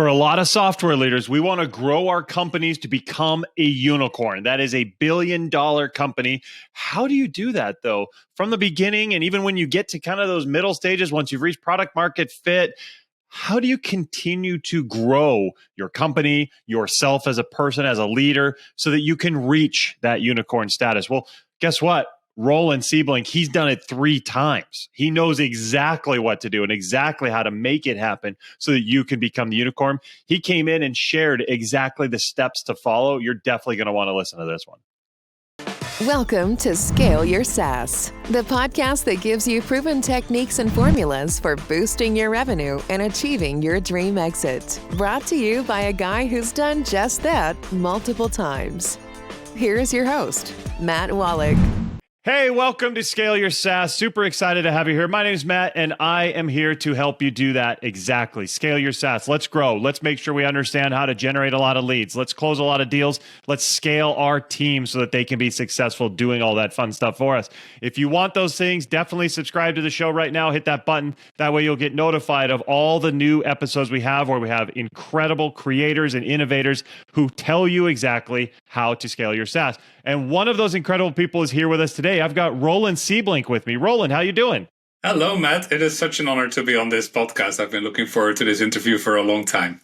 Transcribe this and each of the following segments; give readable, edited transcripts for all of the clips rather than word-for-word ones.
For a lot of software leaders, we want to grow our companies to become a unicorn. That is a billion-dollar company. How do you do that, though? From the beginning, and even when you get to kind of those middle stages, once you've reached product market fit, how do you continue to grow your company, yourself as a person, as a leader, so that you can reach that unicorn status? Well, guess what? Roland Sieblink, he's done it 3 times. He knows exactly what to do and exactly how to make it happen so that you can become the unicorn. He came in and shared exactly the steps to follow. You're definitely going to want to listen to this one. Welcome to Scale Your SaaS, the podcast that gives you proven techniques and formulas for boosting your revenue and achieving your dream exit. Brought to you by a guy who's done just that multiple times. Here is your host, Matt Wolach. Hey, welcome to Scale Your SaaS. Super excited to have you here. My name is Matt, and I am here to help you do that exactly. Scale your SaaS. Let's grow. Let's make sure we understand how to generate a lot of leads. Let's close a lot of deals. Let's scale our team so that they can be successful doing all that fun stuff for us. If you want those things, definitely subscribe to the show right now. Hit that button. That way you'll get notified of all the new episodes we have where we have incredible creators and innovators who tell you exactly how to scale your SaaS. And one of those incredible people is here with us today. I've got Roland Sieblink with me. Roland, how you doing? Hello, Matt. It is such an honor to be on this podcast. I've been looking forward to this interview for a long time.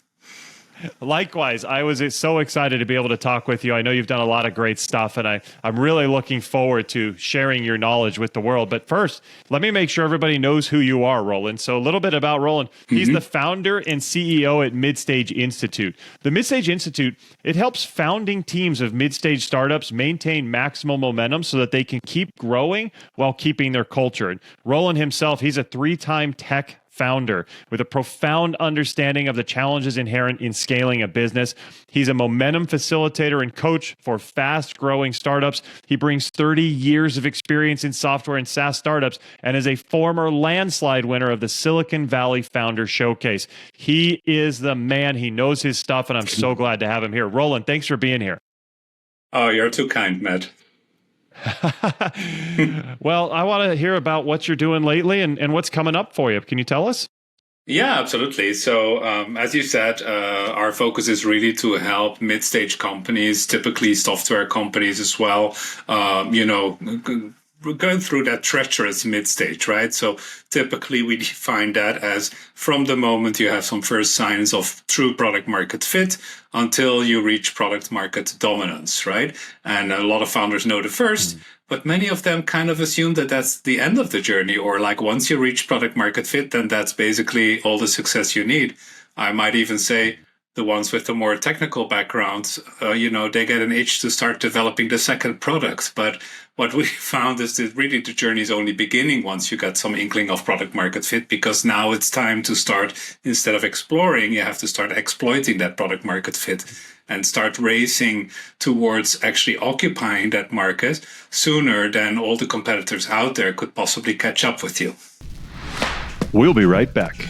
Likewise, I was so excited to be able to talk with you. I know you've done a lot of great stuff, and I'm really looking forward to sharing your knowledge with the world. But first, let me make sure everybody knows who you are, Roland. So a little bit about Roland. He's the founder and CEO at Midstage Institute. The Midstage Institute, it helps founding teams of mid-stage startups maintain maximum momentum so that they can keep growing while keeping their culture. And Roland himself, he's a 3-time tech founder with a profound understanding of the challenges inherent in scaling a business. He's a momentum facilitator and coach for fast-growing startups. He brings 30 years of experience in software and SaaS startups and is a former landslide winner of the Silicon Valley Founder Showcase. He is the man. He knows his stuff, and I'm so glad to have him here. Roland, thanks for being here. Oh, you're too kind, Matt. Well, I want to hear about what you're doing lately and what's coming up for you. Can you tell us? Yeah, absolutely. So, as you said, our focus is really to help mid-stage companies, typically software companies as well, we're going through that treacherous mid-stage, right? So typically we define that as from the moment you have some first signs of true product market fit until you reach product market dominance, right? And a lot of founders know the first, but many of them kind of assume that that's the end of the journey, or like once you reach product market fit, then that's basically all the success you need. I might even say the ones with the more technical backgrounds, they get an itch to start developing the second product. But what we found is that really the journey is only beginning once you get some inkling of product market fit, because now it's time to start, instead of exploring, you have to start exploiting that product market fit and start racing towards actually occupying that market sooner than all the competitors out there could possibly catch up with you. We'll be right back.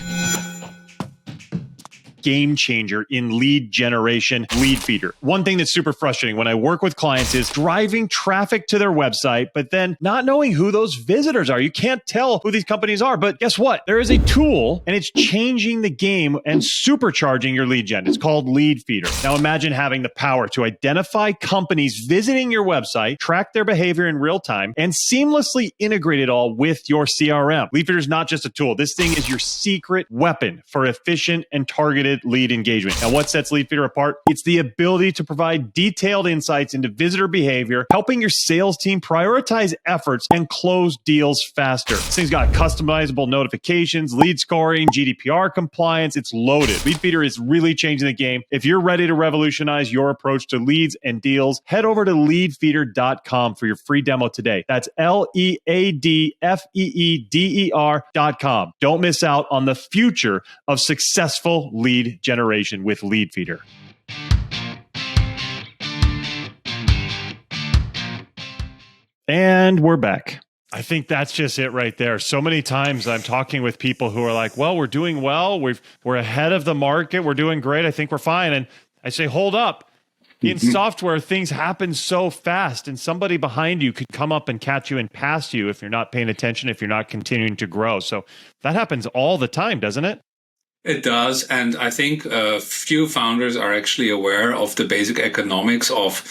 Game changer in lead generation, Lead Feeder. One thing that's super frustrating when I work with clients is driving traffic to their website, but then not knowing who those visitors are. You can't tell who these companies are, but guess what? There is a tool and it's changing the game and supercharging your lead gen. It's called Lead Feeder. Now imagine having the power to identify companies visiting your website, track their behavior in real time, and seamlessly integrate it all with your CRM. Lead Feeder is not just a tool. This thing is your secret weapon for efficient and targeted lead engagement. Now, what sets Lead Feeder apart? It's the ability to provide detailed insights into visitor behavior, helping your sales team prioritize efforts and close deals faster. This thing's got customizable notifications, lead scoring, GDPR compliance. It's loaded. Lead Feeder is really changing the game. If you're ready to revolutionize your approach to leads and deals, head over to leadfeeder.com for your free demo today. That's LEADFEEDER.com. Don't miss out on the future of successful lead generation with Lead Feeder. And we're back. I think that's just it right there. So many times I'm talking with people who are like, well, we're doing well. We're ahead of the market. We're doing great. I think we're fine. And I say, hold up. In software, things happen so fast, and somebody behind you could come up and catch you and pass you if you're not paying attention, if you're not continuing to grow. So that happens all the time, doesn't it? It does. And I think few founders are actually aware of the basic economics of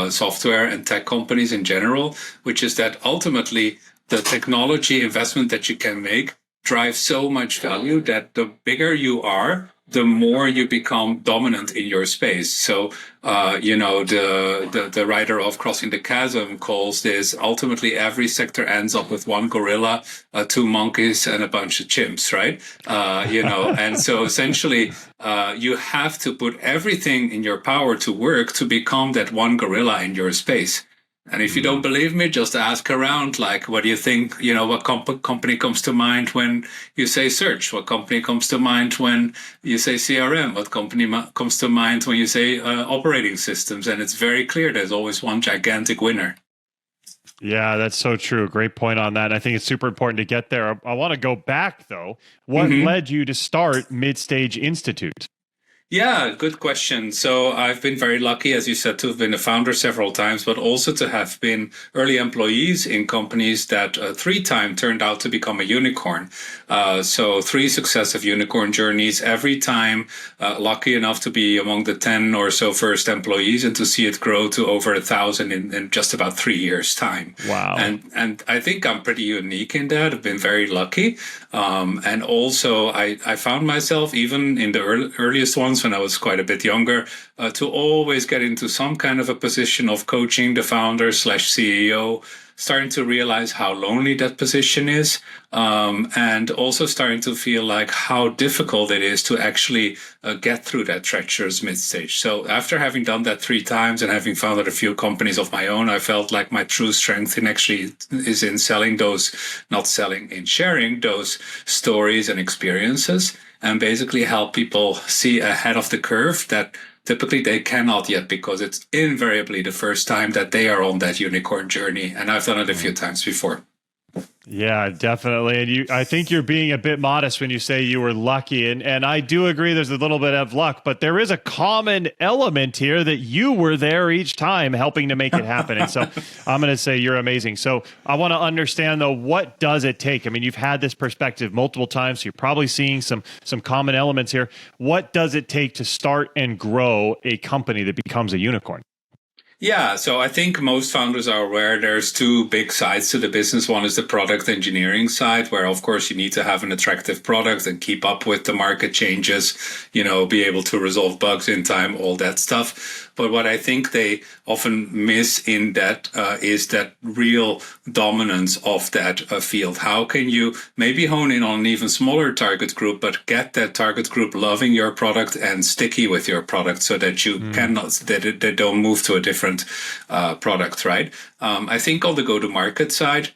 software and tech companies in general, which is that ultimately the technology investment that you can make drives so much value that the bigger you are, the more you become dominant in your space. So, the writer of Crossing the Chasm calls this ultimately every sector ends up with one gorilla, two monkeys, and a bunch of chimps, right? And so essentially, you have to put everything in your power to work to become that one gorilla in your space. And if you don't believe me, just ask around, like, what do you think, what company comes to mind when you say search? What company comes to mind when you say CRM? What company comes to mind when you say operating systems? And it's very clear there's always one gigantic winner. Yeah, that's so true. Great point on that. I think it's super important to get there. I want to go back, though. What led you to start Midstage Institute? Yeah, good question. So I've been very lucky, as you said, to have been a founder several times, but also to have been early employees in companies that 3 times turned out to become a unicorn. So 3 successive unicorn journeys, every time lucky enough to be among the 10 or so first employees and to see it grow to over 1,000 in just about 3 years' time. Wow. And I think I'm pretty unique in that. I've been very lucky. And also I found myself, even in the earliest ones, when I was quite a bit younger, to always get into some kind of a position of coaching the founder / CEO, starting to realize how lonely that position is, and also starting to feel like how difficult it is to actually get through that treacherous mid-stage. So after having done that 3 times and having founded a few companies of my own, I felt like my true strength in actually is in sharing those stories and experiences, and basically help people see ahead of the curve that typically they cannot yet, because it's invariably the first time that they are on that unicorn journey. And I've done it a few times before. Yeah, definitely. And I think you're being a bit modest when you say you were lucky. And I do agree there's a little bit of luck, but there is a common element here that you were there each time helping to make it happen. And so I'm going to say you're amazing. So I want to understand, though, what does it take? I mean, you've had this perspective multiple times, so you're probably seeing some common elements here. What does it take to start and grow a company that becomes a unicorn? Yeah, so I think most founders are aware there's 2 big sides to the business. One is the product engineering side, where of course you need to have an attractive product and keep up with the market changes, be able to resolve bugs in time, all that stuff. But what I think they often miss in that is that real dominance of that field. How can you maybe hone in on an even smaller target group, but get that target group loving your product and sticky with your product, so that you they don't move to a different product, right? I think on the go-to-market side,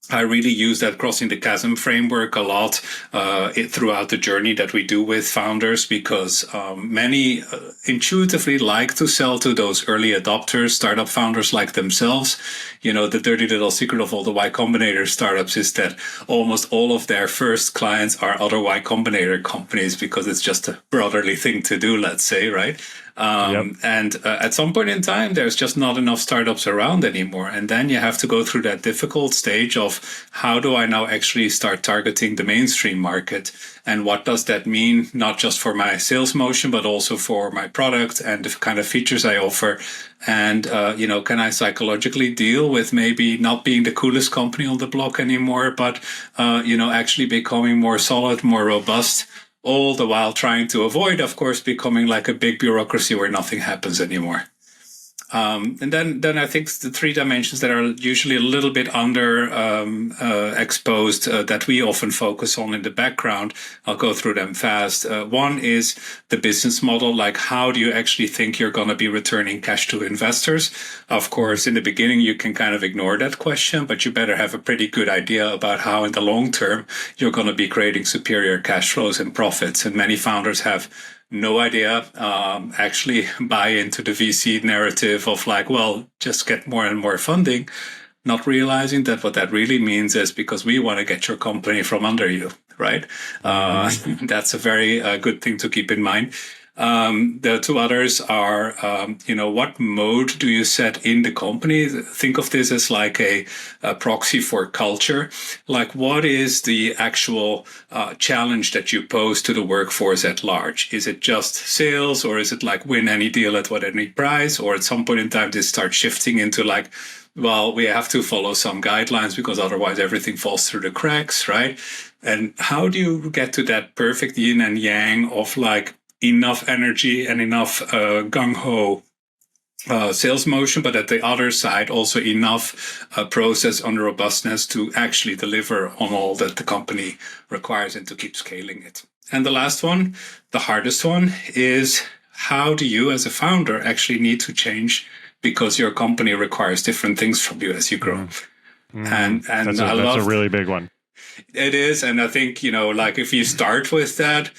I really use that Crossing the Chasm framework a lot throughout the journey that we do with founders, because many intuitively like to sell to those early adopters, startup founders like themselves. The dirty little secret of all the Y Combinator startups is that almost all of their first clients are other Y Combinator companies, because it's just a brotherly thing to do, let's say, right? And at some point in time, there's just not enough startups around anymore. And then you have to go through that difficult stage of, how do I now actually start targeting the mainstream market? And what does that mean, not just for my sales motion, but also for my product and the kind of features I offer? And, can I psychologically deal with maybe not being the coolest company on the block anymore, but, actually becoming more solid, more robust, all the while trying to avoid, of course, becoming like a big bureaucracy where nothing happens anymore. And then I think the 3 dimensions that are usually a little bit under exposed that we often focus on in the background. I'll go through them fast. One is the business model. Like, how do you actually think you're going to be returning cash to investors? Of course, in the beginning, you can kind of ignore that question, but you better have a pretty good idea about how in the long term you're going to be creating superior cash flows and profits. And many founders have no idea, actually buy into the VC narrative of like, well, just get more and more funding, not realizing that what that really means is, because we want to get your company from under you, right? That's a very good thing to keep in mind. The two others are, what mode do you set in the company? Think of this as like a proxy for culture. Like, what is the actual challenge that you pose to the workforce at large? Is it just sales, or is it like win any deal at any price? Or at some point in time, this starts shifting into like, well, we have to follow some guidelines because otherwise everything falls through the cracks, right? And how do you get to that perfect yin and yang of like enough energy and enough gung-ho sales motion, but at the other side also enough process and robustness to actually deliver on all that the company requires and to keep scaling it? And the last one, the hardest one, is how do you as a founder actually need to change because your company requires different things from you as you grow? And that's a really big one. It is. And I think, like if you start with that,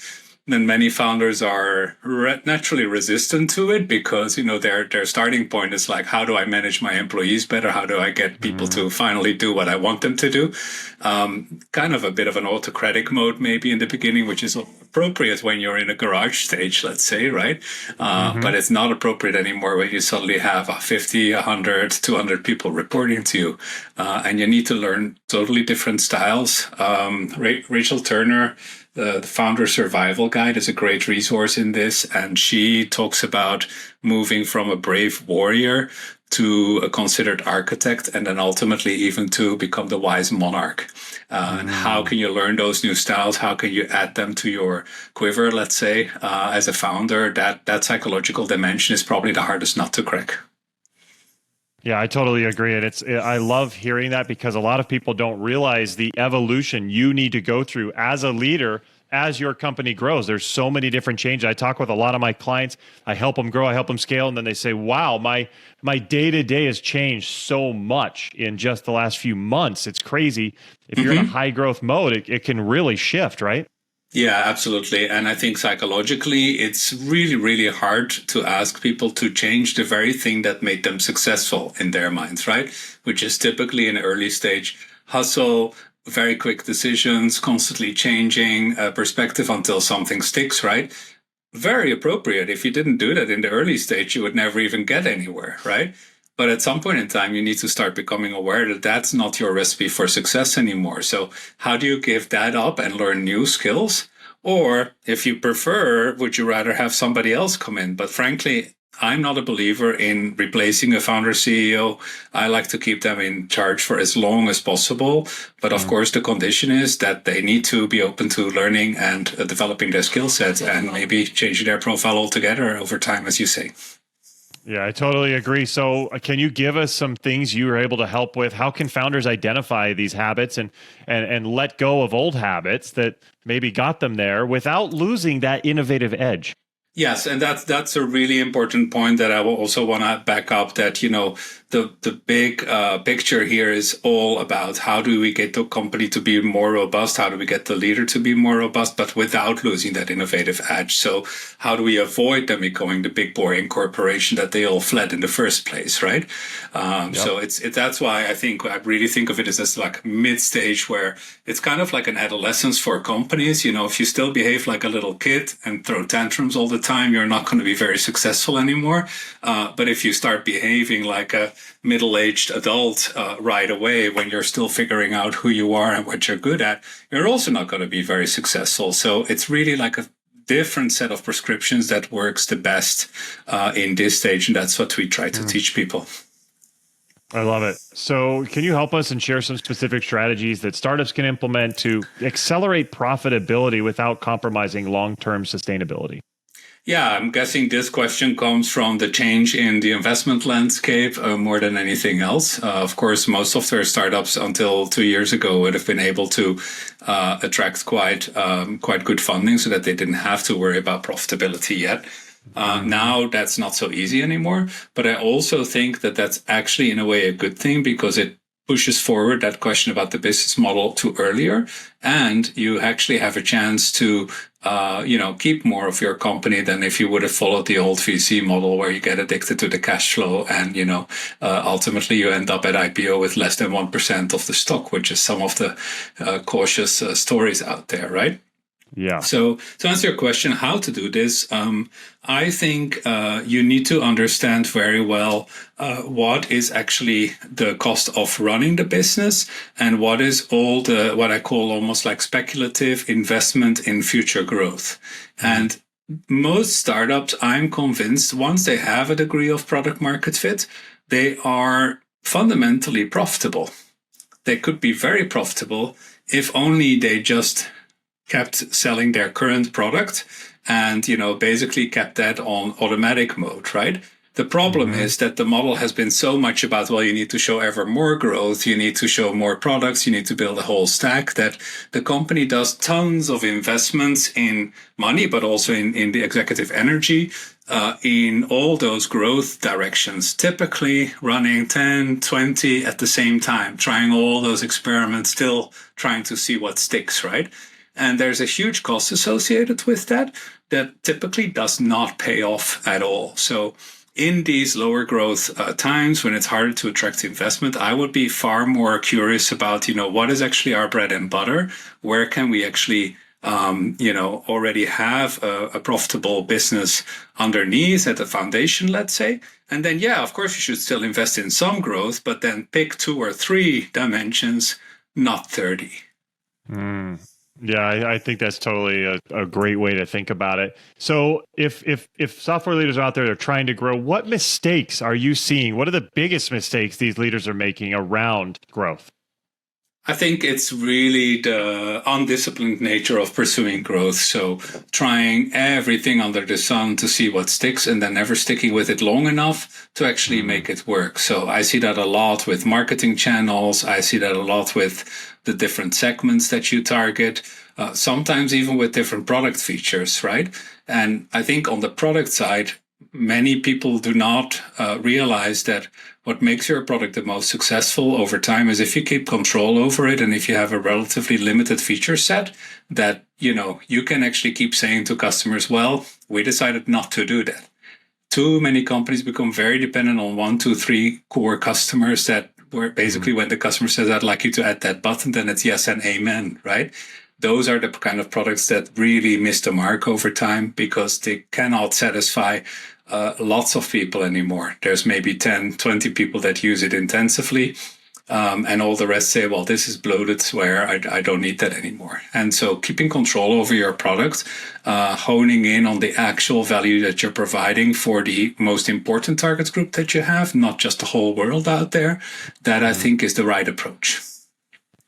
then many founders are naturally resistant to it because, their starting point is like, how do I manage my employees better? How do I get people to finally do what I want them to do? Kind of a bit of an autocratic mode maybe in the beginning, which is appropriate when you're in a garage stage, let's say, right? But it's not appropriate anymore when you suddenly have 50, 100, 200 people reporting to you. And you need to learn totally different styles. Rachel Turner, the Founder Survival Guide, is a great resource in this. And she talks about moving from a brave warrior to a considered architect, and then ultimately even to become the wise monarch. And how can you learn those new styles? How can you add them to your quiver, let's say, as a founder? That psychological dimension is probably the hardest nut to crack. Yeah, I totally agree. And I love hearing that because a lot of people don't realize the evolution you need to go through as a leader as your company grows. There's so many different changes. I talk with a lot of my clients. I help them grow, I help them scale. And then they say, wow, my day-to-day has changed so much in just the last few months. It's crazy. If you're in a high growth mode, it can really shift, right? Yeah, absolutely. And I think psychologically, it's really, really hard to ask people to change the very thing that made them successful in their minds, right? Which is typically an early stage hustle, very quick decisions, constantly changing perspective until something sticks, right? Very appropriate. If you didn't do that in the early stage, you would never even get anywhere, right? But at some point in time, you need to start becoming aware that that's not your recipe for success anymore. So how do you give that up and learn new skills? Or if you prefer, would you rather have somebody else come in? But frankly, I'm not a believer in replacing a founder CEO. I like to keep them in charge for as long as possible. But of course, the condition is that they need to be open to learning and developing their skill sets and maybe changing their profile altogether over time, as you say. Yeah, I totally agree. So can you give us some things you were able to help with? How can founders identify these habits and let go of old habits that maybe got them there without losing that innovative edge? Yes, and that's a really important point that I will also want to back up, that, the big picture here is all about how do we get the company to be more robust? How do we get the leader to be more robust, but without losing that innovative edge? So how do we avoid them becoming the big boring corporation that they all fled in the first place, right? So that's why I really think of it as like mid-stage, where it's kind of like an adolescence for companies. If you still behave like a little kid and throw tantrums all the time, you're not going to be very successful anymore. But if you start behaving like a middle-aged adult right away, when you're still figuring out who you are and what you're good at, you're also not going to be very successful. So it's really like a different set of prescriptions that works the best in this stage. And that's what we try to teach people. I love it. So can you help us and share some specific strategies that startups can implement to accelerate profitability without compromising long-term sustainability? Yeah, I'm guessing this question comes from the change in the investment landscape more than anything else. Of course, most software startups until 2 years ago would have been able to attract quite good funding so that they didn't have to worry about profitability yet. Now that's not so easy anymore. But I also think that that's actually in a way a good thing, because it pushes forward that question about the business model to earlier, and you actually have a chance to keep more of your company than if you would have followed the old VC model where you get addicted to the cash flow and ultimately you end up at IPO with less than 1% of the stock, which is some of the cautious stories out there, right? Yeah. So to answer your question, how to do this, I think you need to understand very well what is actually the cost of running the business and what is all the, what I call almost like speculative investment in future growth. And most startups, I'm convinced, once they have a degree of product market fit, they are fundamentally profitable. They could be very profitable if only they just kept selling their current product and, basically kept that on automatic mode, right? The problem is that the model has been so much about, well, you need to show ever more growth, you need to show more products, you need to build a whole stack, that the company does tons of investments in money, but also in the executive energy, in all those growth directions, typically running 10, 20 at the same time, trying all those experiments, still trying to see what sticks, right? And there's a huge cost associated with that typically does not pay off at all. So in these lower growth times when it's harder to attract investment, I would be far more curious about, what is actually our bread and butter? Where can we actually, already have a profitable business underneath at the foundation, let's say. And then, of course, you should still invest in some growth, but then pick 2 or 3 dimensions, not 30. Yeah, I think that's totally a great way to think about it. So if software leaders are out there, they're trying to grow, what mistakes are you seeing? What are the biggest mistakes these leaders are making around growth? I think it's really the undisciplined nature of pursuing growth. So trying everything under the sun to see what sticks and then never sticking with it long enough to actually make it work. So I see that a lot with marketing channels. I see that a lot with the different segments that you target, sometimes even with different product features, right? And I think on the product side, many people do not realize that what makes your product the most successful over time is if you keep control over it and if you have a relatively limited feature set that, you can actually keep saying to customers, well, we decided not to do that. Too many companies become very dependent on 1, 2, 3 core customers that were basically when the customer says, I'd like you to add that button, then it's yes and amen, right? Those are the kind of products that really miss the mark over time because they cannot satisfy lots of people anymore. There's maybe 10, 20 people that use it intensively. And all the rest say, well, this is bloated where I don't need that anymore. And so keeping control over your product, honing in on the actual value that you're providing for the most important target group that you have, not just the whole world out there, that I think is the right approach.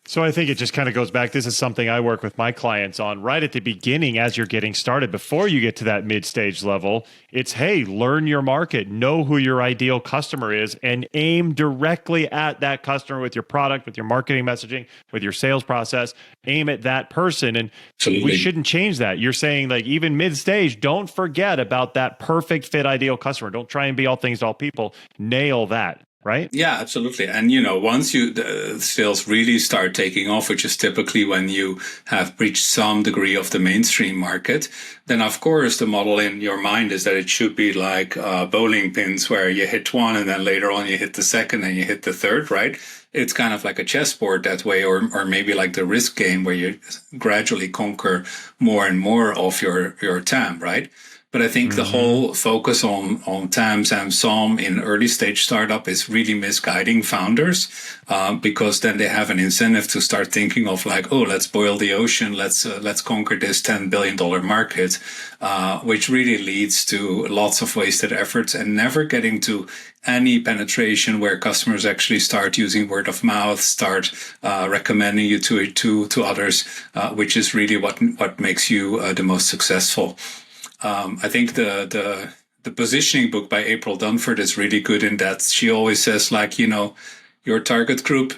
So I think it just kind of goes back. This is something I work with my clients on right at the beginning as you're getting started. Before you get to that mid-stage level, it's, hey, learn your market, know who your ideal customer is, and aim directly at that customer with your product, with your marketing messaging, with your sales process. Aim at that person. And Absolutely. We shouldn't change that. You're saying like even mid-stage, don't forget about that perfect fit ideal customer. Don't try and be all things to all people. Nail that. Right? Yeah, absolutely. And, once the sales really start taking off, which is typically when you have reached some degree of the mainstream market, then of course the model in your mind is that it should be like bowling pins where you hit one and then later on you hit the second and you hit the third, right? It's kind of like a chessboard that way, or maybe like the Risk game where you gradually conquer more and more of your TAM, right? But I think the whole focus on TAM, SAM, SOM in early stage startup is really misguiding founders because then they have an incentive to start thinking of like, oh, let's boil the ocean, let's conquer this $10 billion market, which really leads to lots of wasted efforts and never getting to any penetration where customers actually start using word of mouth, start recommending you to others, which is really what makes you the most successful. I think the positioning book by April Dunford is really good in that she always says like, your target group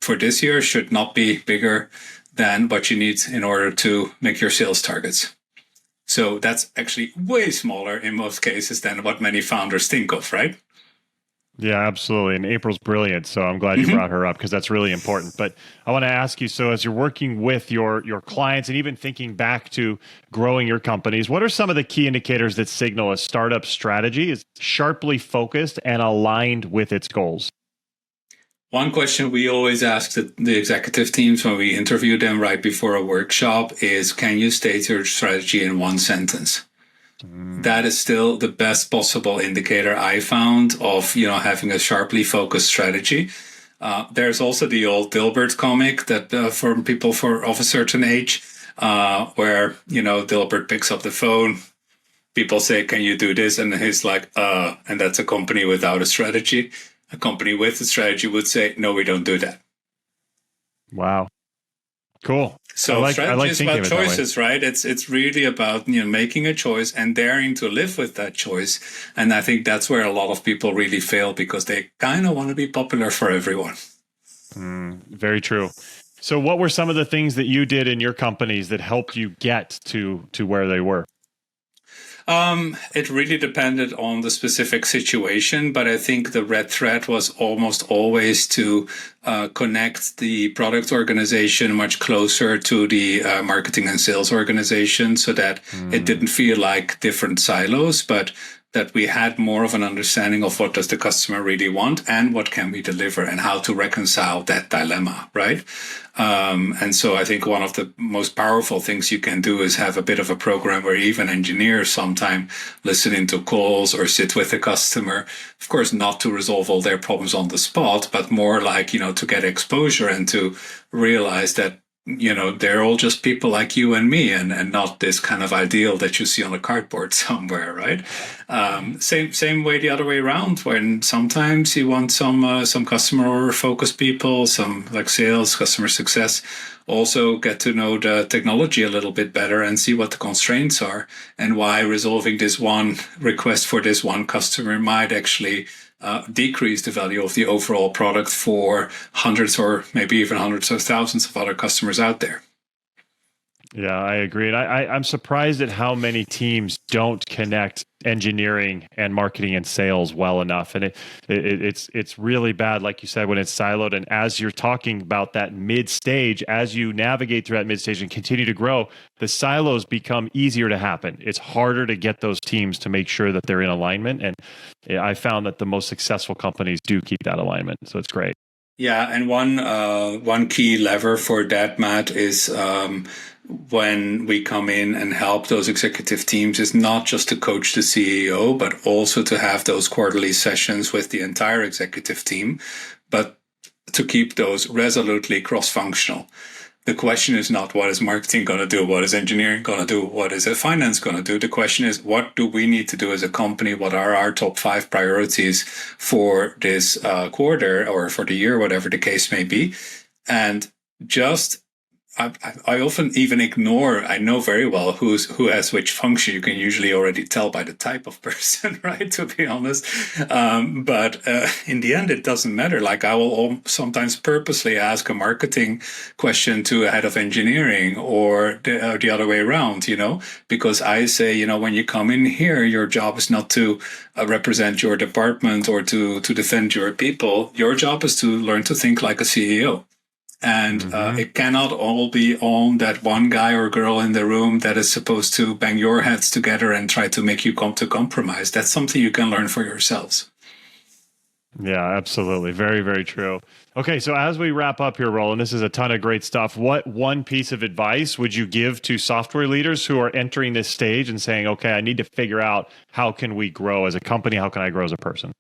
for this year should not be bigger than what you need in order to make your sales targets. So that's actually way smaller in most cases than what many founders think of, right? Yeah, absolutely. And April's brilliant. So I'm glad you brought her up because that's really important. But I want to ask you, so as you're working with your clients and even thinking back to growing your companies, what are some of the key indicators that signal a startup strategy is sharply focused and aligned with its goals? One question we always ask the executive teams when we interview them right before a workshop is, can you state your strategy in one sentence? That is still the best possible indicator I found of, having a sharply focused strategy. There's also the old Dilbert comic that for people of a certain age, where, Dilbert picks up the phone. People say, can you do this? And he's like, and that's a company without a strategy. A company with a strategy would say, no, we don't do that. Wow. Cool. So strategy is about choices, right? It's really about, making a choice and daring to live with that choice. And I think that's where a lot of people really fail, because they kind of want to be popular for everyone. Very true. So what were some of the things that you did in your companies that helped you get to where they were? It really depended on the specific situation, but I think the red thread was almost always to connect the product organization much closer to the marketing and sales organization, so that it didn't feel like different silos, but that we had more of an understanding of what does the customer really want and what can we deliver and how to reconcile that dilemma, right? And so I think one of the most powerful things you can do is have a bit of a program where even engineers sometime listen into calls or sit with the customer. Of course, not to resolve all their problems on the spot, but more like, to get exposure and to realize that, they're all just people like you and me, and not this kind of ideal that you see on a cardboard somewhere, right? Same way the other way around, when sometimes you want some customer focused people, some like sales, customer success, also get to know the technology a little bit better and see what the constraints are and why resolving this one request for this one customer might actually decrease the value of the overall product for hundreds or maybe even hundreds of thousands of other customers out there. Yeah, I agree. And I'm surprised at how many teams don't connect engineering and marketing and sales well enough. And it's really bad, like you said, when it's siloed. And as you're talking about that mid stage, as you navigate through that mid stage and continue to grow, the silos become easier to happen. It's harder to get those teams to make sure that they're in alignment. And I found that the most successful companies do keep that alignment. So it's great. Yeah, and one key lever for that, Matt, is when we come in and help those executive teams is not just to coach the CEO, but also to have those quarterly sessions with the entire executive team, but to keep those resolutely cross-functional. The question is not what is marketing going to do, what is engineering going to do, what is finance going to do. The question is, what do we need to do as a company? What are our top 5 priorities for this quarter or for the year, whatever the case may be? And just I often even ignore, I know very well who has which function. You can usually already tell by the type of person, right, to be honest. But in the end, it doesn't matter. Like I will sometimes purposely ask a marketing question to a head of engineering or the other way around, because I say, when you come in here, your job is not to represent your department or to defend your people. Your job is to learn to think like a CEO. And it cannot all be on that one guy or girl in the room that is supposed to bang your heads together and try to make you come to compromise. That's something you can learn for yourselves. Yeah, absolutely. Very, very true. Okay, so as we wrap up here, Roland, this is a ton of great stuff. What one piece of advice would you give to software leaders who are entering this stage and saying, okay, I need to figure out how can we grow as a company? How can I grow as a person?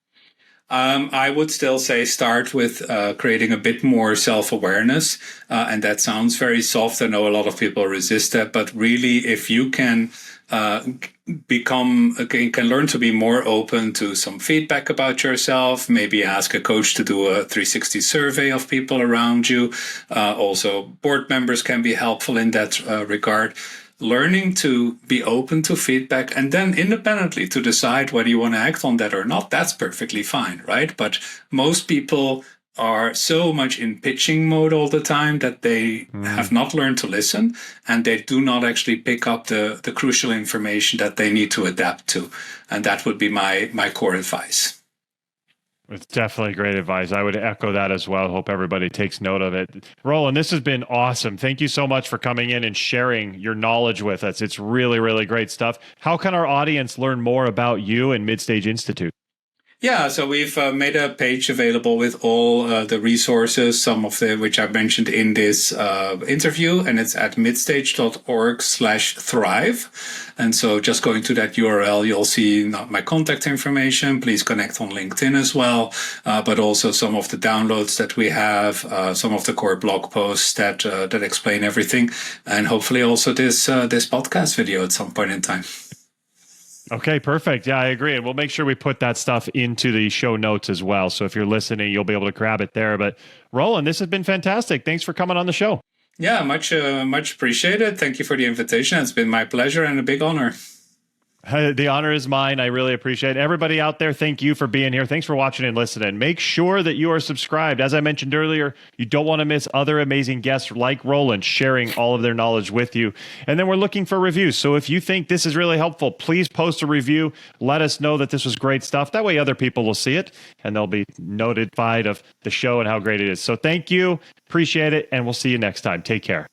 I would still say start with creating a bit more self-awareness. And that sounds very soft. I know a lot of people resist that. But really, if you can can learn to be more open to some feedback about yourself, maybe ask a coach to do a 360 survey of people around you. Also, board members can be helpful in that regard. Learning to be open to feedback and then independently to decide whether you want to act on that or not, that's perfectly fine, right? But most people are so much in pitching mode all the time that they have not learned to listen, and they do not actually pick up the crucial information that they need to adapt to. And that would be my core advice. It's definitely great advice. I would echo that as well. Hope everybody takes note of it. Roland, this has been awesome. Thank you so much for coming in and sharing your knowledge with us. It's really, really great stuff. How can our audience learn more about you and Midstage Institute? Yeah, so we've made a page available with all the resources, some of which I mentioned in this interview, and it's at midstage.org/thrive. And so just going to that URL, you'll see my contact information. Please connect on LinkedIn as well, but also some of the downloads that we have, some of the core blog posts that explain everything, and hopefully also this podcast video at some point in time. Okay, perfect. Yeah, I agree. And we'll make sure we put that stuff into the show notes as well. So if you're listening, you'll be able to grab it there. But Roland, this has been fantastic. Thanks for coming on the show. Yeah, much appreciated. Thank you for the invitation. It's been my pleasure and a big honor. The honor is mine. I really appreciate it. Everybody out there, thank you for being here. Thanks for watching and listening. Make sure that you are subscribed. As I mentioned earlier, you don't want to miss other amazing guests like Roland sharing all of their knowledge with you. And then we're looking for reviews. So if you think this is really helpful, please post a review. Let us know that this was great stuff. That way other people will see it and they'll be notified of the show and how great it is. So thank you. Appreciate it. And we'll see you next time. Take care.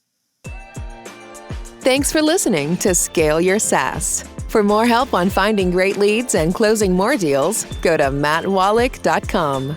Thanks for listening to Scale Your SaaS. For more help on finding great leads and closing more deals, go to mattwolach.com.